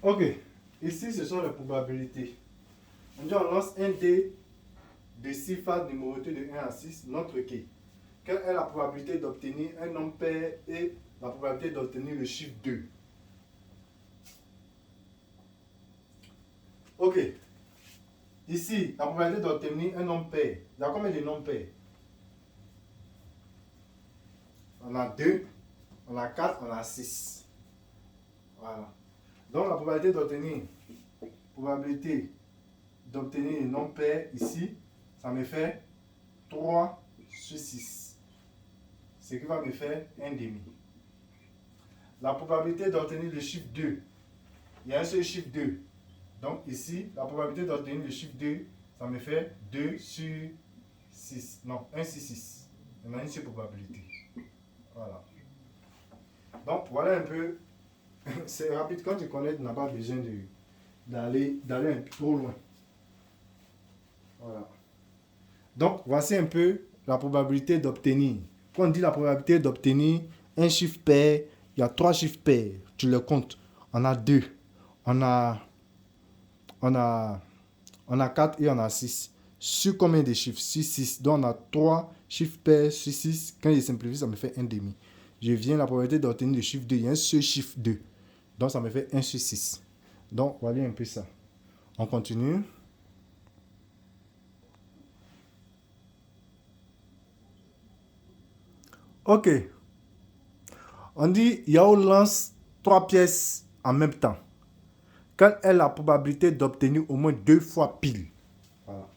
Ok, ici ce sont les probabilités. On dit on lance un dé de 6 faces numérotées de 1 à 6, notre quai. Quelle est la probabilité d'obtenir un nombre pair et la probabilité d'obtenir le chiffre 2? Ok, ici la probabilité d'obtenir un nombre pair. Il y a combien de nombres pairs? On a 2, on a 4, on a 6. Voilà. Donc la probabilité d'obtenir un nombre pair ici, ça me fait 3 sur 6. Ce qui va me faire 1 demi. La probabilité d'obtenir le chiffre 2, il y a un seul chiffre 2. Donc ici, la probabilité d'obtenir le chiffre 2, ça me fait 2 sur 6. Non, 1 sur 6. On a une seule probabilité. Voilà. Donc voilà un peu. C'est rapide. Quand tu connais, tu n'as pas besoin d'aller un peu trop loin. Voilà. Donc voici un peu la probabilité d'obtenir. Quand on dit la probabilité d'obtenir un chiffre pair, il y a 3 chiffres pairs. Tu les comptes. On a 2. On a 4 et on a 6. Sur combien de chiffres? Sur 6. Donc on a 3 chiffres pairs sur 6. Quand je simplifie, ça me fait 1 demi. Je viens la probabilité d'obtenir le chiffre 2. Il y a un seul chiffre 2. Donc ça me fait 1 sur 6. Donc voilà un peu ça. On continue. Ok. On dit Yao lance 3 pièces en même temps. Quelle est la probabilité d'obtenir au moins 2 fois pile? Voilà.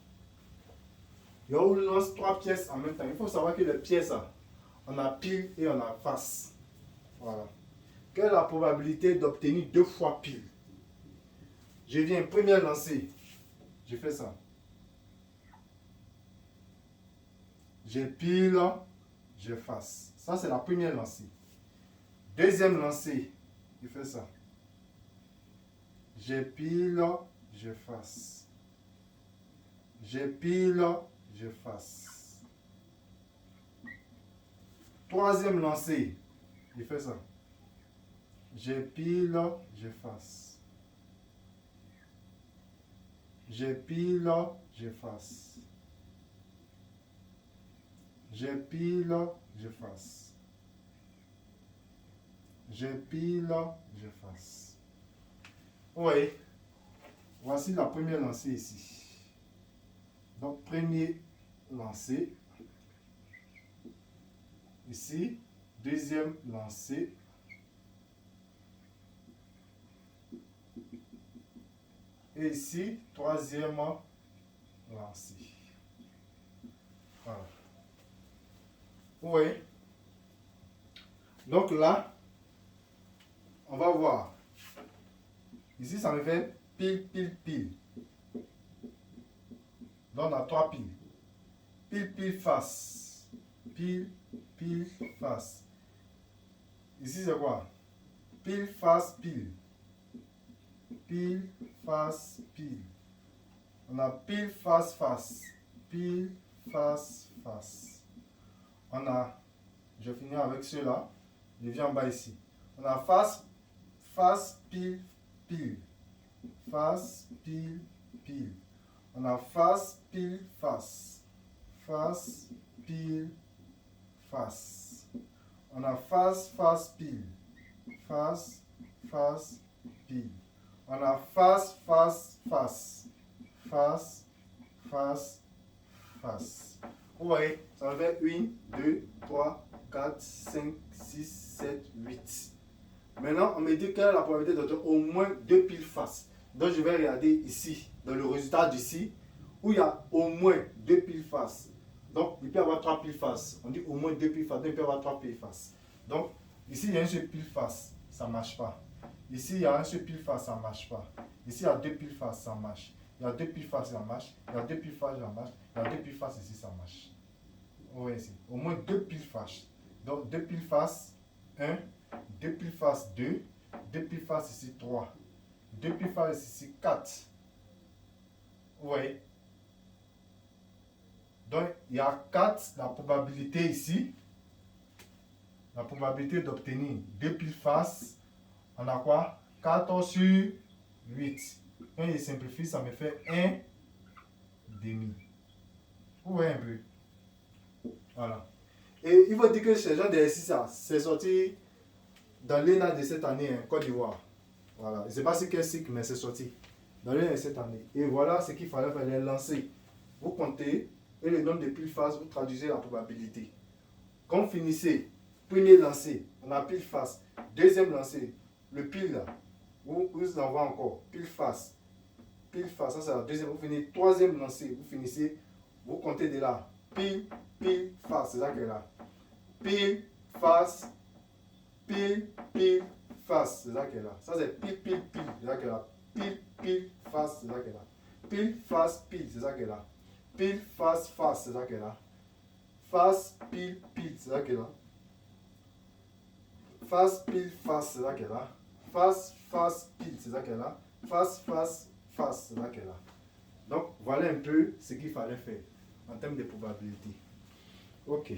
Yao lance 3 pièces en même temps. Il faut savoir que les pièces, on a pile et on a face. Voilà. Quelle est la probabilité d'obtenir 2 fois pile? Je viens, premier lancer. Je fais ça. Je pile, je face. Ça, c'est la première lancée. Deuxième lancée, je fais ça. Je pile, je face. Je pile, je face. Troisième lancée, je fais ça. Je pile, je face. Je pile, je face. Je pile, je face. Je pile, je face. Oui. Voici la première lancée ici. Donc, premier lancé. Ici, deuxième lancé. Et ici, troisième lancé. Voilà. Oui. Donc là, on va voir. Ici, ça me fait pile, pile, pile. Donc, on a 3 piles. Pile, pile, face. Pile, pile, face. Ici, c'est quoi? Pile, face, pile. Pile, face, pile. On a pile, face, face. Pile, face, face. On a, je finis avec ceux-là. Je viens en bas ici. On a face, face, pile, pile. Face, pile, pile. On a face, pile, face. Face, pile, face. On a face, face, pile. Face, face, pile. On a face, face, face. Face, face, face. Vous voyez, ça me fait 1, 2, 3, 4, 5, 6, 7, 8. Maintenant, on me dit quelle est la probabilité d'obtenir au moins 2 piles face. Donc, je vais regarder ici, dans le résultat d'ici, où il y a au moins 2 piles face. Donc, il peut y avoir 3 piles face. On dit au moins 2 piles face, donc il peut y avoir 3 piles face. Donc, ici, il y a un seul pile face, ça ne marche pas. Ici, il y a un seul pile face, ça ne marche pas. Ici, il y a 2 piles face, ça marche. Il y a 2 piles face, ça marche. Il y a 2 piles face, ça marche. Il y a 2 piles face ici, ça marche. Vous voyez ici, au moins 2 piles face. Donc, 2 piles face, 1. 2 piles face 2, 2 piles face ici 3, 2 piles face ici 4. Vous voyez? Donc il y a 4, la probabilité ici, la probabilité d'obtenir 2 piles face, on a quoi? 4 sur 8. Quand je simplifie, ça me fait 1 demi. Vous voyez un peu. Voilà. Et il faut dire que ce genre d'exercice, c'est sorti dans l'ENA de cette année, hein, Côte d'Ivoire. Voilà. Je ne sais pas si quel cycle, mais c'est sorti dans l'ENA de cette année. Et voilà ce qu'il fallait faire, les lancer. Vous comptez et le nombre de pile face, vous traduisez la probabilité. Quand vous finissez, premier lancer, on a pile face. Deuxième lancer, le pile là, vous envoie encore, pile face, ça c'est la deuxième, vous finissez, troisième lancer, vous finissez, vous comptez de là, pile, face, c'est ça qui est là. Pile, face, pile, face, c'est ça qui est là. Ça c'est pile, c'est ça qui est là. Pile, face, c'est ça qui est là. Pile, face, c'est ça qui est là. Pile, face, c'est ça qui est là. Face, pile, c'est ça qui est là. Face, pile, face, c'est ça qui est là. Face, pile, c'est ça qui est là. Face, c'est ça qui est là. Donc, voilà un peu ce qu'il fallait faire en termes de probabilité. Ok.